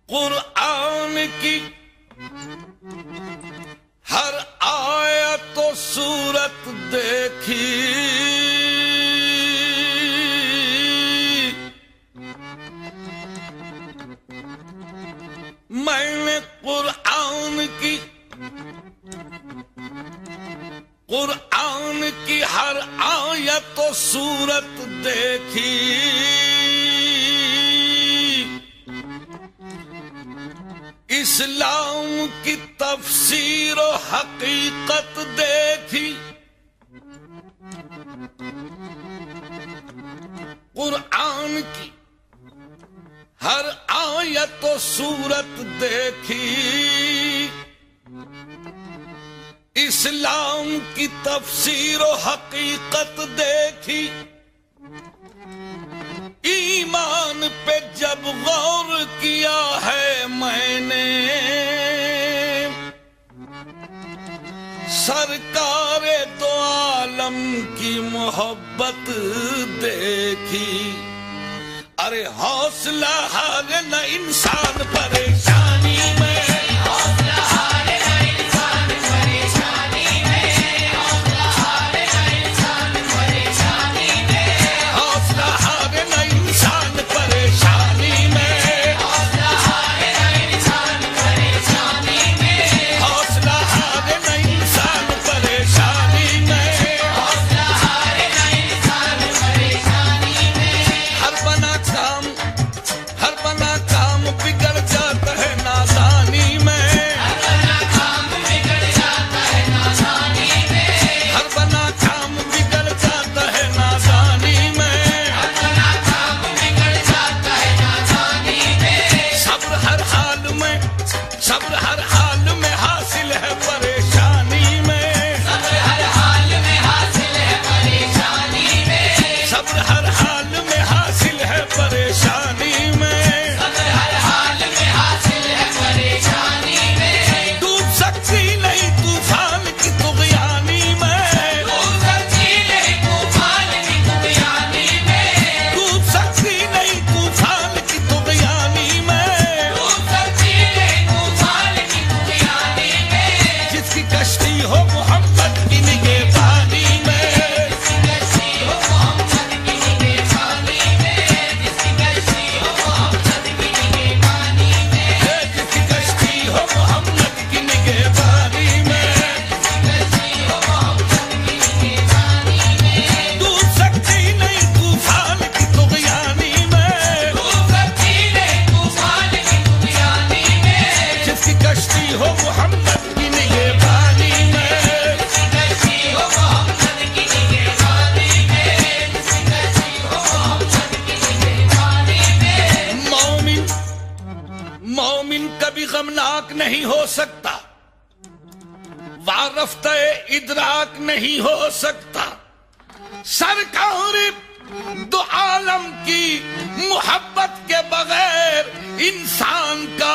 قرآن کی ہر آیت و صورت دیکھی، میں نے قرآن کی ہر آیت و صورت دیکھی، اسلام کی تفسیر و حقیقت دیکھی، قرآن کی ہر آیت و صورت دیکھی، اسلام کی تفسیر و حقیقت دیکھی، ایمان پہ جب غور کیا ہے میں نے، سرکار دو عالم کی محبت دیکھی، ارے حوصلہ ہار نہ انسان پریشانی میں، حوصلہ ہار نہ انسان پریشانی میں، حوصلہ ہار نہ انسان پریشانی میں، حوصلہ ہار نہ انسان پریشانی میں، حوصلہ ہار نہ انسان پریشانی میں، حوصلہ ہار نہ انسان پریشانی میں، حوصلہ ہار نہ انسان پریشانی میں، ہر بنا کام بگڑ جاتا ہے نادانی میں، ہر بنا کام بگڑ جاتا ہے نادانی میں، ہر بنا کام بگڑ جاتا ہے نادانی میں، ہر بنا کام بگڑ جاتا ہے نادانی میں، صبر ہر حال میں، صبر ہر حال میں حاصل ہے پریشانی میں، صبر ہر حال میں حاصل ہے پریشانی میں، صبر ہر حال میں حاصل ہے پریشانی میں، صبر ہر حال میں حاصل ہے پریشانی میں، ڈوب سکتی نہیں طوفان کی طغیانی میں، ڈوب سکتی نہیں طوفان کی طغیانی میں، ڈوب سکتی نہیں طوفان کی طغیانی میں، ڈوب سکتی نہیں طوفان کی طغیانی میں، جس کی کشتی ہو محمد کی نگہبانی میں، جس کی کشتی ہو محمد کی نگہبانی میں، جس کی کشتی ہو محمد کی نگہبانی میں، جس کی کشتی ہو محمد کی نگہبانی میں، جس کی کشتی ہو محمد کی نگہبانی میں، ڈوب سکتی نہیں طوفان کی طغیانی میں، ڈوب سکتی نہیں طوفان کی طغیانی میں، جس کی کشتی ہو محمد کی نگہبانی میں، جس کی کشتی ہو محمد کی نگہبانی میں، جس کی کشتی ہو محمد کی نگہبانی میں، مومن کبھی غمناک نہیں ہو سکتا، وارفتہ ادراک نہیں ہو سکتا، سرکار دو عالم کی محبت کے بغیر انسان کا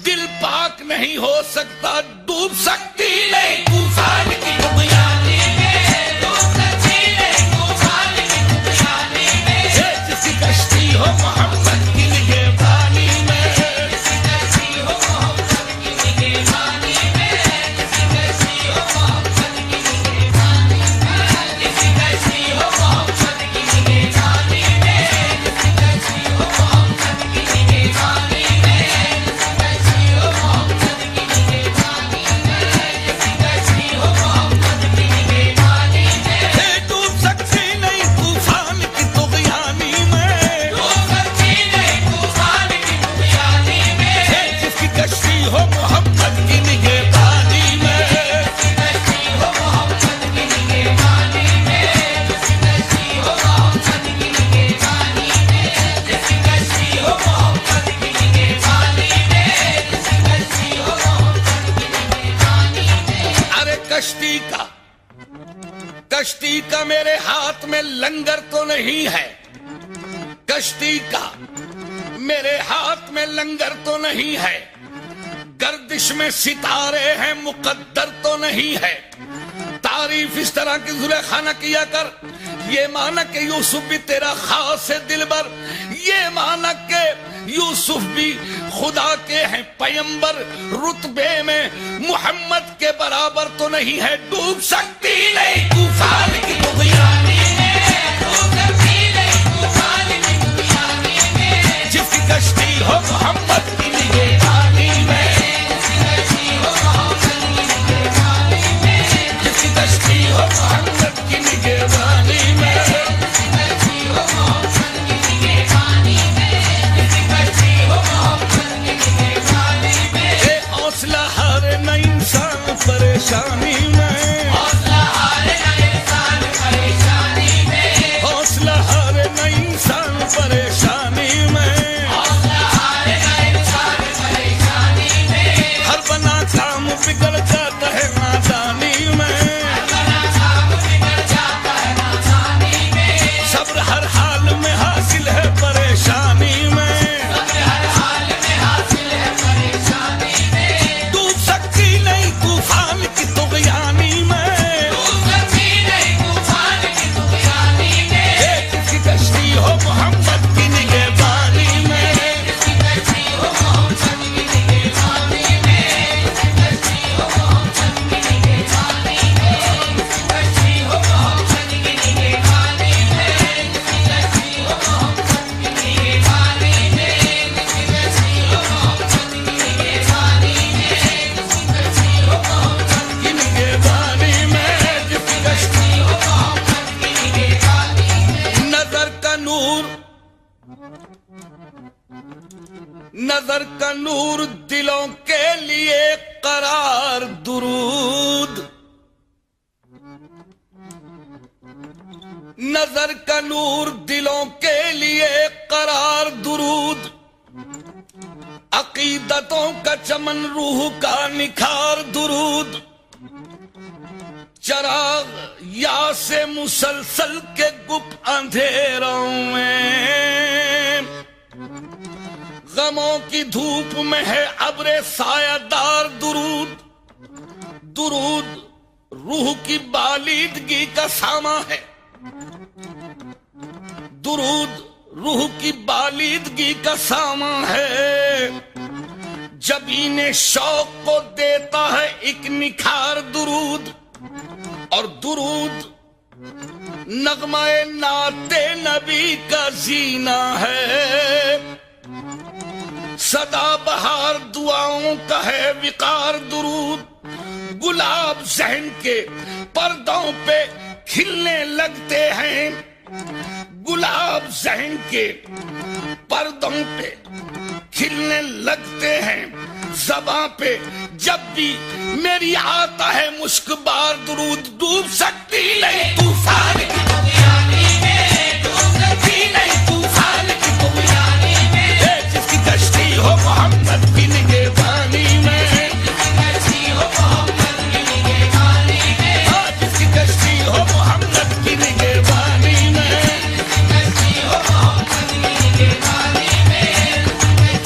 دل پاک نہیں ہو سکتا، ڈوب سکتی نہیں طوفان کی طغیانی میں، ڈوب سکتی نہیں طوفان کی طغیانی میں، جس کی کشتی ہو محمد کی نگہبانی میں، جس کی کشتی ہو محمد کی نگہبانی میں، جس کی کشتی ہو محمد کی نگہبانی میں، جس کی کشتی ہو محمد کی نگہبانی میں، جس کی کشتی ہو محمد کی نگہبانی میں، جس کی کشتی ہو محمد کی نگہبانی میں، جس کی کشتی ہو محمد کا میرے ہاتھ میں لنگر تو نہیں ہے، کشتی کا میرے ہاتھ میں لنگر تو نہیں ہے، گردش میں ستارے ہیں مقدر تو نہیں ہے۔ تعریف اس طرح کی زلیخا نہ کیا کر، یہ مانا کہ یوسف بھی تیرا خاص ہے دلبر، یہ مانا کہ یوسف بھی خدا کے ہیں پیمبر، رتبے میں محمد کے برابر تو نہیں ہے، ڈوب سکتی نہیں طوفان کی طغیانی میں، ڈوب سکتی نہیں طوفان کی طغیانی میں، جس کی کشتی ہو محمد کی نگہبانی میں، جس کی کشتی ہو محمد کی نگہبانی میں، پریشانی میں حوصلہ ہارے نہ انسان پریشانی میں، حوصلہ ہارے نہ انسان پریشانی میں، حوصلہ ہارے نہ انسان پریشانی میں، ہر بنا کام بگڑ جاتا ہے نادانی میں، ہر بنا کام بگڑ جاتا ہے نادانی میں، صبر ہر حال میں حاصل ہے پریشانی میں، صبر ہر حال میں حاصل ہے پریشانی میں، ڈوب سکتی نہیں طوفان کی طغیانی میں، ڈوب سکتی نہیں طوفان کی طغیانی میں، جس کی کشتی ہو محمد کی نگہبانی میں، جس کی کشتی ہو محمد کی نگہبانی میں، جس کی کشتی ہو محمد کی نگہبانی میں، جس کی کشتی ہو محمد کی نگہبانی میں، جس کی کشتی ہو محمد کی نگہبانی میں، جس کی کشتی ہو محمد کی نگہبانی میں، جس کی کشتی ہو محمد کی نگہبانی میں، جس کی کشتی ہو محمد کی نگہبانی میں، نظر کا نور، نظر کا نور دلوں کے لیے قرار درود، نظر کا نور دلوں کے لیے قرار درود، عقیدتوں کا چمن روح کا نکھار درود، چراغ یا سے مسلسل کے گپ اندھیروں میں، غموں کی دھوپ میں ہے ابر سایہ دار درود، درود روح کی بالیدگی کا ساما ہے، درود روح کی بالیدگی کا ساما ہے، جبین شوق کو دیتا ہے ایک نکھار درود، اور درود نغمہ نعت نبی کا زینہ ہے، سدا بہار دعاؤں کا ہے وقار درود، گلاب ذہن کے پردوں پہ کھلنے لگتے ہیں، گلاب ذہن کے پردوں پہ کھلنے لگتے ہیں، زباں پہ جب بھی میری آتا ہے مشک بار درود، ڈوب سکتی نہیں طوفان کی طغیانی میں، ڈوب سکتی نہیں طوفان کی طغیانی میں، جس کی کشتی ہو محمد کی نگہبانی میں، جس کی کشتی ہو محمد کی نگہبانی میں، جس کی کشتی ہو محمد کی نگہبانی میں، جس کی کشتی ہو محمد کی نگہبانی میں، جس کی کشتی ہو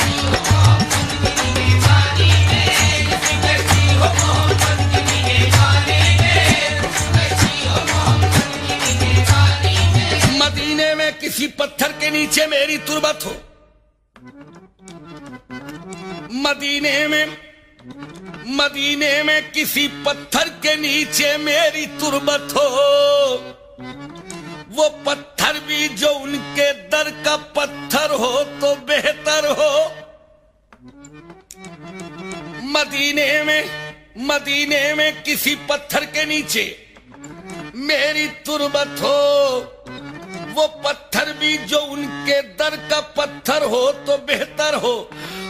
محمد کی نگہبانی میں، جس کی کشتی ہو محمد کی نگہبانی میں، جس کی کشتی ہو محمد کی نگہبانی میں، مدینے میں کسی پتھر کے نیچے میری تربت ہو، مدینے میں کسی پتھر کے نیچے میری تربت ہو، وہ پتھر بھی جو ان کے در کا پتھر ہو تو بہتر ہو، مدینے میں کسی پتھر کے نیچے میری تربت ہو، وہ پتھر بھی جو ان کے در کا پتھر ہو تو بہتر ہو،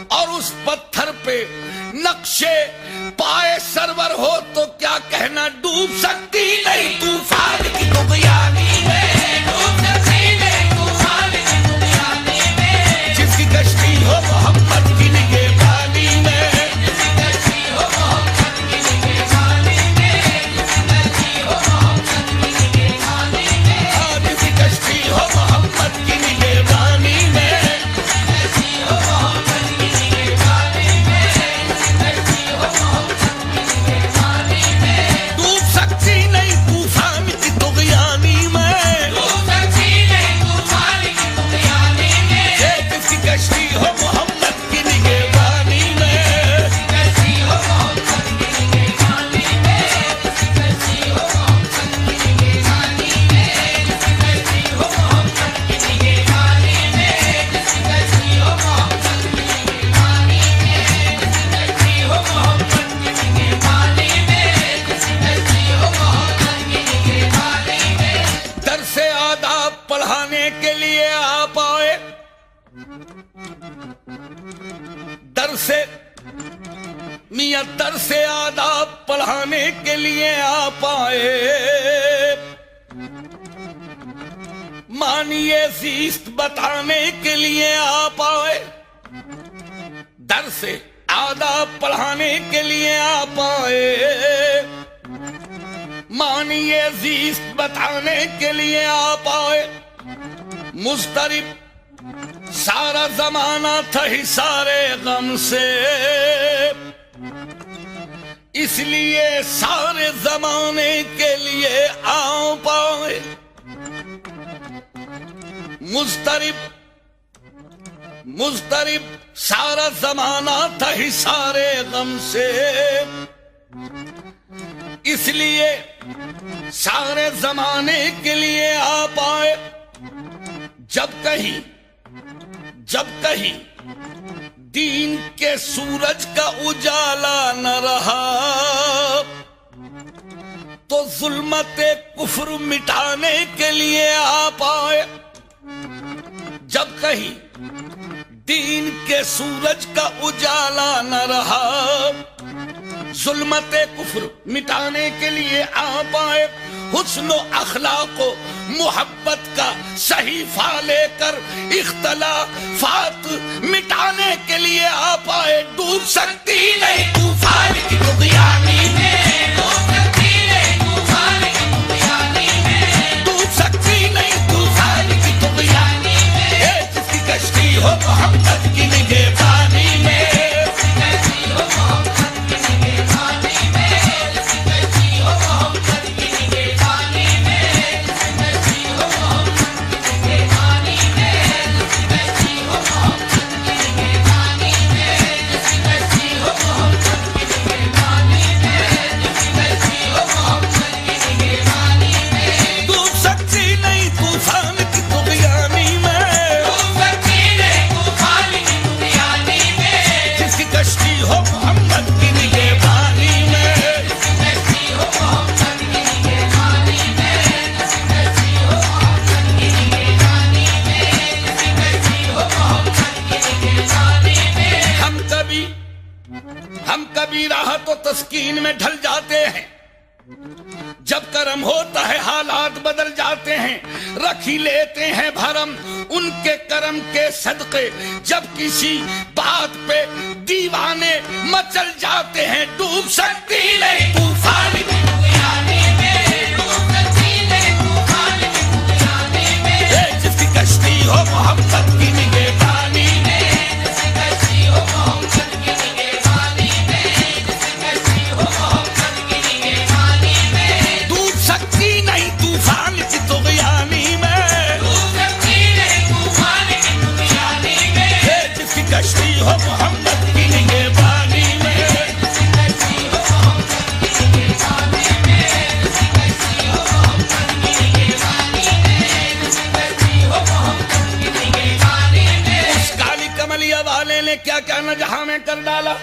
اور اس پتھر پہ نقشے پائے سرور ہو تو کیا کہنا، ڈوب سکتی نہیں طوفان کی طغیانی میں، ڈوب سکتی نہیں طوفان کی طغیانی میں، جس کی کشتی ہو محمد کی نگہبانی میں، جس کی کشتی ہو محمد کی نگہبانی میں، جس کی کشتی ہو محمد کی نگہبانی میاں در سے آداب پڑھانے کے لیے آ پائے، مانیے زیست بتانے کے لیے آ پائے، در سے آداب پڑھانے کے لیے آ پائے، مانیے زیست بتانے کے لیے آ پائے۔ مضطرب سارا زمانہ تھا ہی سارے غم سے، اس لیے سارے زمانے کے لیے آ پائے۔ مضطرب سارا زمانہ تھا ہی سارے غم سے، اس لیے سارے زمانے کے لیے آ پائے۔ جب کہیں دین کے سورج کا اجالا نہ رہا تو ظلمت کفر مٹانے کے لیے آ پائے۔ جب کہیں دین کے سورج کا اجالا نہ رہا ظلمت کفر مٹانے کے لیے آ پائے۔ حسن و اخلاق و محبت کا صحیفہ لے کر اختلافات مٹانے کے لیے آ پائے۔ ڈوب سکتی نہیں طوفان کی طغیانی میں، ڈوب سکتی نہیں طوفان کی طغیانی میں، ڈوب سکتی نہیں طوفان کی طغیانی میں، جس کی کشتی ہو محبت کی نگہبانی میں، تسکین میں ڈھل جاتے ہیں، جب کرم ہوتا ہے حالات بدل جاتے ہیں، رکھ ہی لیتے ہیں بھرم ان کے کرم کے صدقے، جب کسی بات پہ دیوانے مچل جاتے ہیں۔ ڈوب سکتی نہیں طوفان کی طغیانی میں، ڈوب سکتی نہیں طوفان کی طغیانی میں، جس کی کشتی ہو محبت کی نگہبانی میں، جس کی کشتی ہو محبت کی نگہبانی میں، ڈوب سکتی نہیں طوفان کی طغیانی میں، ڈوب سکتی نہیں طوفان کی طغیانی میں، جس کی کشتی ہو محمد کی نگہبانی میں، جس کی کشتی ہو محمد کی نگہبانی میں، جس کی کشتی ہو محمد کی نگہبانی میں، جس کی کشتی ہو محمد کی نگہبانی میں۔ اس کالی کملیہ والے نے کیا کیا نہ جہاں میں کر ڈالا،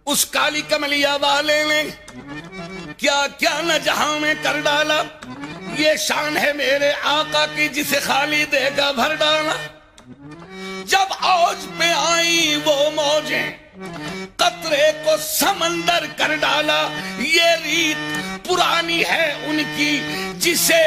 اس کالی کملیہ والے نے کیا کیا نہ جہاں میں کر ڈالا۔ یہ شان ہے میرے آقا کی جسے خالی دے گا بھر ڈالا۔ جب اوج پہ آئی وہ موجیں قطرے کو سمندر کر ڈالا، یہ ریت پرانی ہے ان کی جسے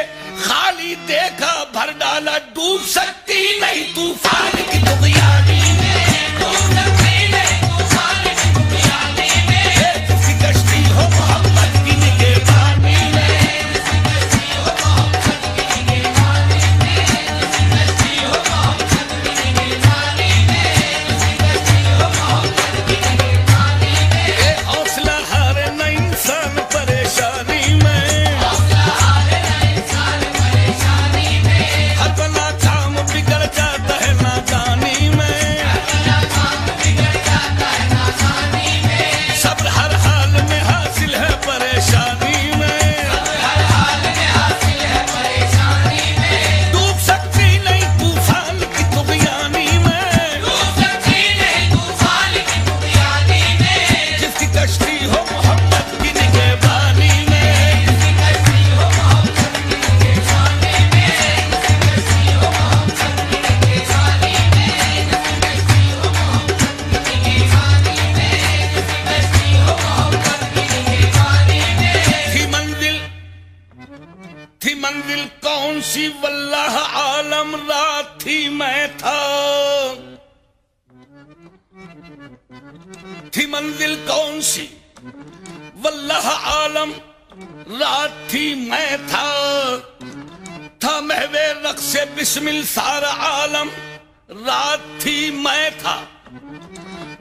خالی دیکھا بھر ڈالا۔ ڈوب سکتی نہیں طوفان کی طغیانی میں، ڈوب سکتی نہیں طوفان کی طغیانی میں، جس کی کشتی ہو محبت کی نگہبانی میں، جس کی کشتی ہو محبت کی نگہبانی میں، جس کی کشتی ہو محبت کی نگہبانی میں، جس کی کشتی ہو محبت کی نگہبانی میں۔ اے حوصلہ ہارے نہ انسان پریشانی میں، حوصلہ ہارے نہ انسان پریشانی میں، ہر بنا کام بگڑ جاتا ہے نادانی عالم رات تھی میں تھا، تھی منزل کون سی واللہ عالم رات تھی میں تھا محو رقص بسمل سارا عالم رات تھی میں تھا،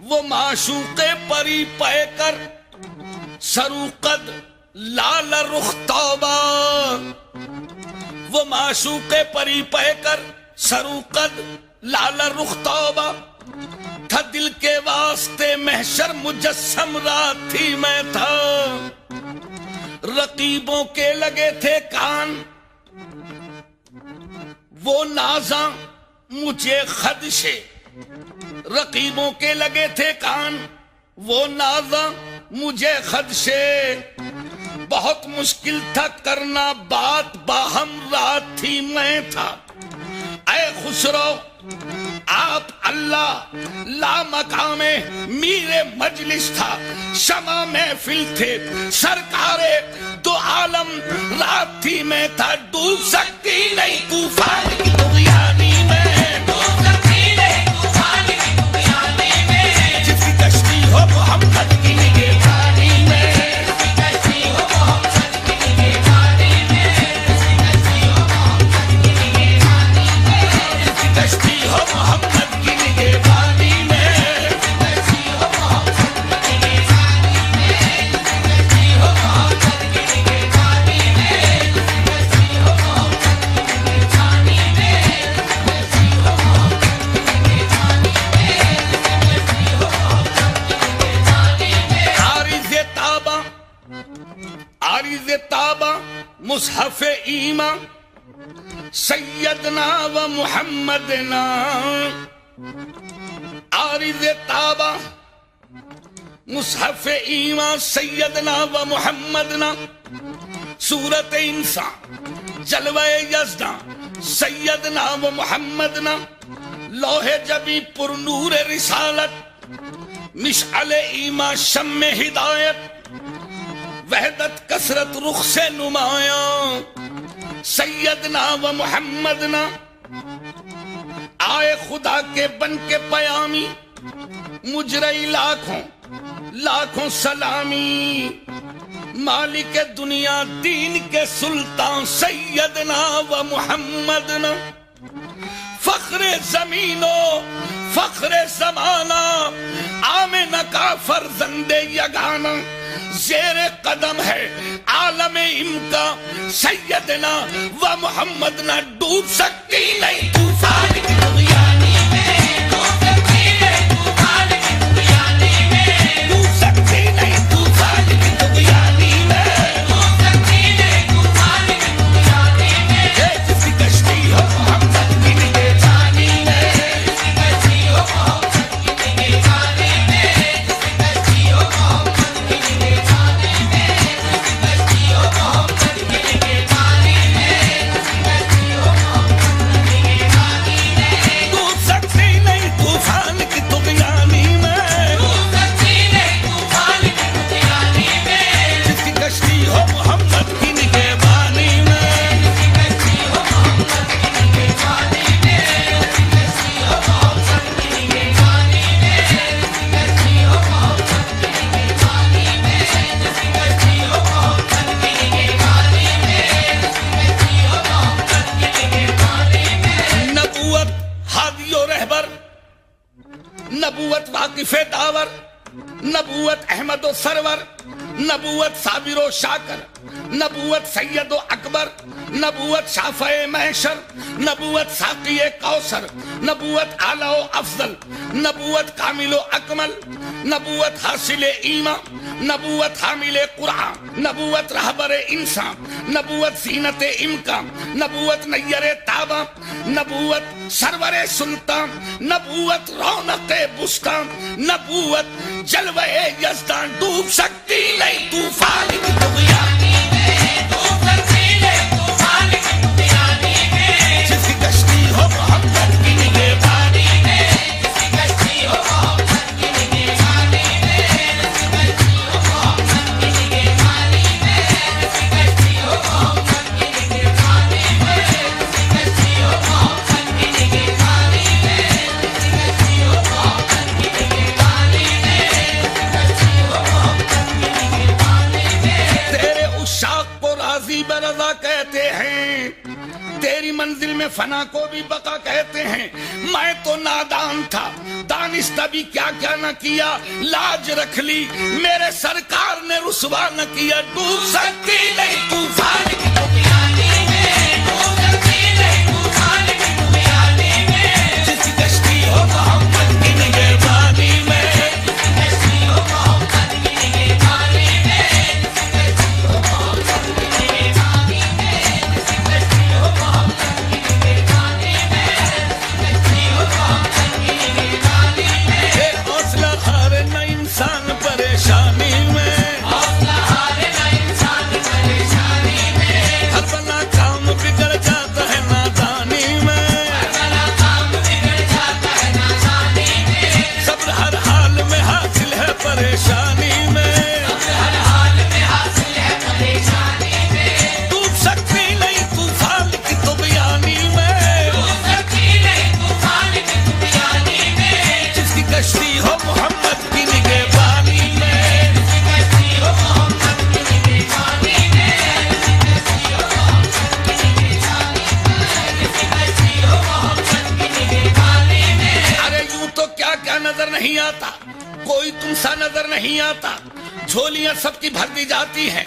وہ معشوق پری پے کر سروقد لال رخ توبہ، وہ معشوق پری پے کر سروقد لال رخ توبہ، تھا دل کے واسطے محشر مجسم رات تھی میں تھا، رقیبوں کے لگے تھے کان وہ نازاں مجھے خدشے، رقیبوں کے لگے تھے کان وہ نازاں مجھے خدشے، بہت مشکل تھا کرنا بات باہم رات تھی میں تھا، اے خسرو آپ اللہ لا مقام میر مجلس تھا، شمع محفل تھے سرکار دو عالم رات تھی میں تھا، ڈوب سکتی نہیں طوفان کی طغیانی میں، ڈوب سکتی نہیں طوفان کی طغیانی میں، جس کی کشتی ہو محمد کی نگہبانی میں، جس کی کشتی ہو محمد کی نگہبانی میں، جس کی کشتی ہو محمد کی نگہبانی میں، جس کی کشتی ہو محمد کی نگہبانی میں، جس کی کشتی ہو محمد کی نگہبانی میں، جس کی کشتی ہو محمد کی نگہبانی میں، جس کی کشتی ہو محمد کی نگہبانی میں، جس کی کشتی ہو محمد کی نگہبانی میں، عارض تابہ مصحف ایمان سیدنا و محمدنا، عارض تابہ مصحف ایمان سیدنا و محمدنا، سورت انسان جلوہ یزداں سیدنا و محمدنا، لوح جبی پر نور رسالت مشعل ایمان شم ہدایت، وحدت کثرت رخ سے نمایاں سیدنا و محمدنا، آئے خدا کے بن کے پیامی مجرئی لاکھوں لاکھوں سلامی، مالک دنیا دین کے سلطان سیدنا و محمدنا، فخر زمینوں فخر زمانہ آمنہ کا فرزند یگانہ، زیر قدم ہے عالم امکا سیدنا و محمدنا، ڈوب سکتی نہیں طوفان کی طغیانی میں، ڈوب سکتی نہیں طوفان کی طغیانی میں، ڈوب سکتی نہیں طوفان کی طغیانی میں، ڈوب سکتی نہیں طوفان کی طغیانی میں، جس کی کشتی ہو محمد کی نگہبانی میں، جس کی کشتی ہو محمد کی نگہبانی میں، جس کی کشتی ہو محمد کی نگہبانی میں، جس کی کشتی ہو محمد کی نگہبانی میں، جس کی کشتی ہو محمد کی نگہبانی میں، ڈوب سکتی نہیں طوفان کی طغیانی میں، ڈوب سکتی نہیں طوفان کی طغیانی میں، جس کی کشتی ہو محمد کی نگہبانی میں، جس کی کشتی ہو محمد کی نگہبانی میں، جس کی کشتی ہو محمد کی نگہبانی میں، جس کی کشتی ہو محمد کی نگہبانی میں، جس کی کشتی ہو محمد کی نگہبانی میں، جس کی کشتی ہو محمد کی نگہبانی میں، نبوت ہادی و رہبر، نبوت واقف داور، نبوت احمد و سرور، نبوت صابر و شاکر، نبوت سید و اکبر، نبوت شافع محشر، نبوت ساقی کوثر، نبوت اعلی و افضل، نبوت کامل و اکمل، نبوت حاصل ایمان، نبوت حامل قرآن، نبوت رہبر انسان، نبوت زینت امکان، نبوت نیر تابہ، نبوت سرور سلطان، نبوت رونق بستان، نبوت جلوہ یزدان، ڈوب سکتی نہیں طوفان کی طغیانی میں، ڈوب سکتی نہیں طوفان کی طغیانی میں، جس کی کشتی ہو محمد کی نگہبانی میں، جس کی کشتی ہو محمد کی نگہبانی میں، جس کی کشتی ہو محمد کی نگہبانی میں، جس کی کشتی ہو محمد کی نگہبانی میں، جس کی کشتی ہو محمد میں فنا کو بھی بقا کہتے ہیں. میں تو نادان تھا, دانستہ بھی کیا کیا نہ کیا, لاج رکھ لی میرے سرکار نے رسوا نہ کیا. ڈوب سکتی نہیں طوفان کی طوفانی میں, ڈوب سکتی نہیں طوفان کی طوفانی میں, جس کی کشتی ہو محمد کی نگہبانی میں, کوئی تم سا نظر نہیں آتا, جھولیاں سب کی بھر دی جاتی ہیں,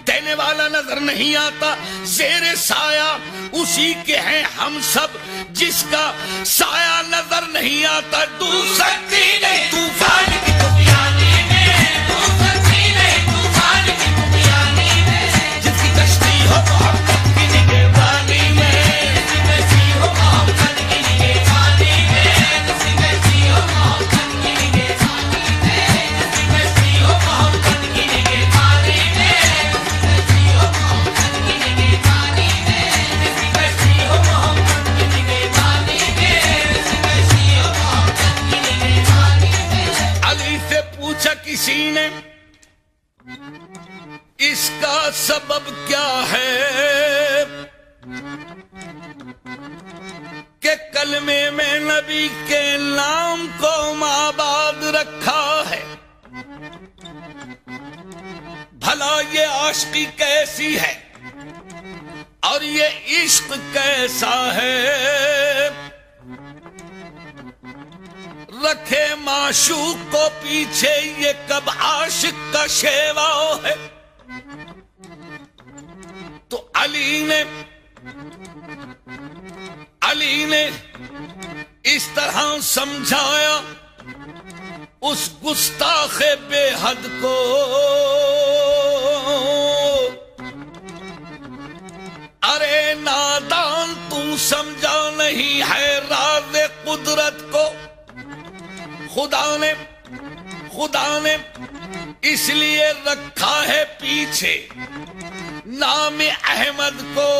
دینے والا نظر نہیں آتا, زیر سایہ اسی کے ہیں ہم سب جس کا سایہ نظر نہیں آتا. ڈوب سکتی نہیں طوفان کی طوفانی میں, ڈوب سکتی نہیں طوفان کی طوفانی میں, جس کی کشتی ہو محمد کی نگہبانی میں, جس کی کشتی ہو محمد کی نگہبانی میں, جس کی کشتی ہو محمد کی نگہبانی میں, جس کی کشتی ہو محمد کی نگہبانی میں, جس کی کشتی ہو محمد کی نگہبانی میں, جس کی کشتی ہو محمد کی نگہبانی میں, جس کی کشتی ہو محمد کی نگہبانی میں. علی سے پوچھا کسی نے اس کا سبب کیا ہے کہ کلمے میں نبی کے نام کو مابعد رکھا ہے. بھلا یہ عاشقی کیسی ہے اور یہ عشق کیسا ہے, رکھے معشوق کو پیچھے یہ کب عاشق کا شیوا ہے. تو علی نے اس طرح سمجھایا اس گستاخ بے حد کو, ارے نادان تو سمجھا نہیں ہے راز قدرت کو. خدا نے اس لیے رکھا ہے پیچھے نام احمد کو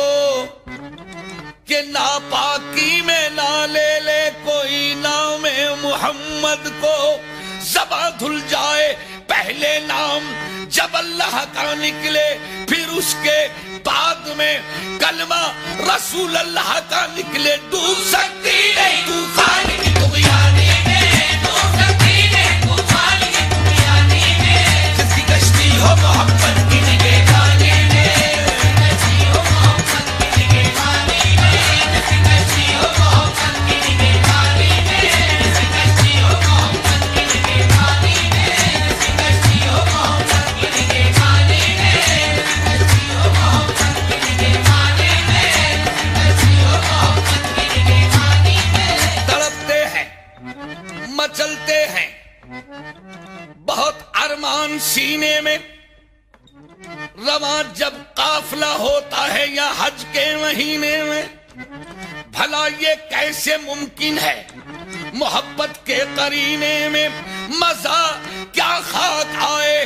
کہ ناپاکی میں نہ لے لے کوئی نام محمد کو. زباں دھل جائے پہلے نام جب اللہ کا نکلے, پھر اس کے بعد میں کلمہ رسول اللہ کا نکلے. ڈوب سکتی نہیں طوفان کی طغیانی میں, ڈوب سکتی نہیں طوفان کی طغیانی میں, جس کی کشتی ہو محمد کی نگہبانی میں, جس کی کشتی ہو محمد کی نگہبانی میں, جس کی کشتی ہو محمد کی نگہبانی میں, جس کی کشتی ہو محمد کی نگہبانی میں, جس کی کشتی ہو محمد کی نگہبانی میں, جس کی کشتی ہو محمد کی نگہبانی میں, جس کی کشتی ہو محمد کی نگہبانی میں. تڑپتے ہیں, مچلتے ہیں, بہت ارمان سینے میں, رواں جب قافلہ ہوتا ہے یا حج کے مہینے میں. بھلا یہ کیسے ممکن ہے محبت کے قرینے میں, مزہ کیا خاک آئے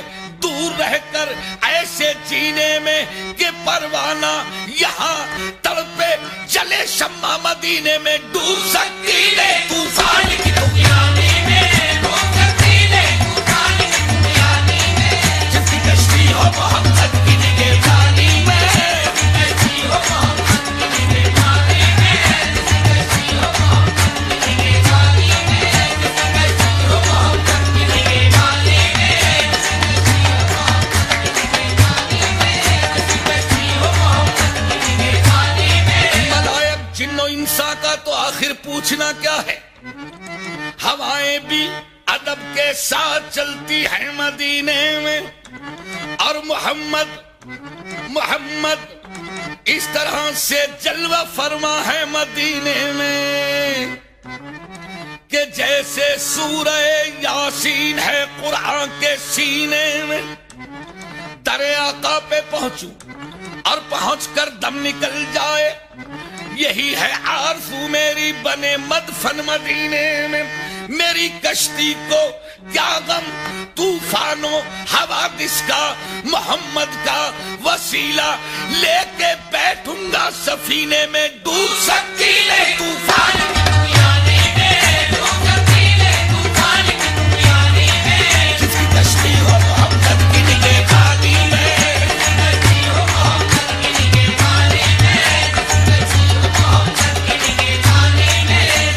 دور رہ کر ایسے جینے میں کہ پروانہ یہاں تڑپے جلے شمع مدینے میں. ڈوب سکتی ہے طوفان کی طغیانی میں, ڈوب سکتی ہے طوفان کی طغیانی میں, جس کی کشتی ہو محمد کی نگہبانی میں, جس کی کشتی ہو محمد کی نگہبانی میں, جس کی کشتی ہو محمد کی نگہبانی میں, جس کی کشتی ہو محمد کی نگہبانی میں, جس کی کشتی ہو محمد کی نگہبانی میں, جس کی کشتی ہو محمد کی نگہبانی میں. ملائک جن و انس آخر پوچھنا کیا ہے؟ ہوائیں بھی ادب کے ساتھ چلتی ہیں مدینے میں، اور محمد اس طرح سے جلوہ فرما ہے مدینے میں کہ جیسے سورہ یاسین ہے قرآن کے سینے میں۔ در آقا پہ پہنچوں اور پہنچ کر دم نکل جائے، یہی ہے آرزو میری بنے مدفن مدینے میں۔ میری کشتی کو کیا غم طوفانوں حوادث کا، محمد کا وسیلہ لے کے بیٹھوں گا سفینے میں، ڈوب سکتی نہیں طوفان کی دنیا میں، ڈوب سکتی نہیں طوفان کی دنیا میں، جس کی کشتی ہو محمد کی نگہبانی میں،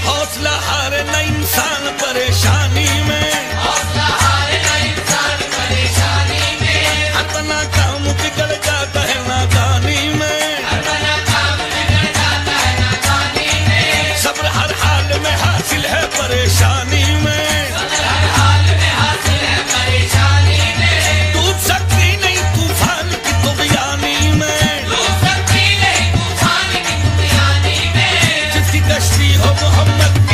حوصلہ ہارے نہ انسان پریشانی میں، حوصلہ ہارے نہ انسان پریشانی میں، اپنا کام بگڑ جاتا ہے نادانی میں، اپنا کام بگڑ جاتا ہے نادانی میں، صبر ہر حال میں حاصل ہے پریشانی میں، صبر ہر حال میں حاصل ہے پریشانی میں، ڈوب سکتی نہیں طوفان کی طغیانی میں، ڈوب سکتی نہیں طوفان کی طغیانی میں، جس کی کشتی ہو محمد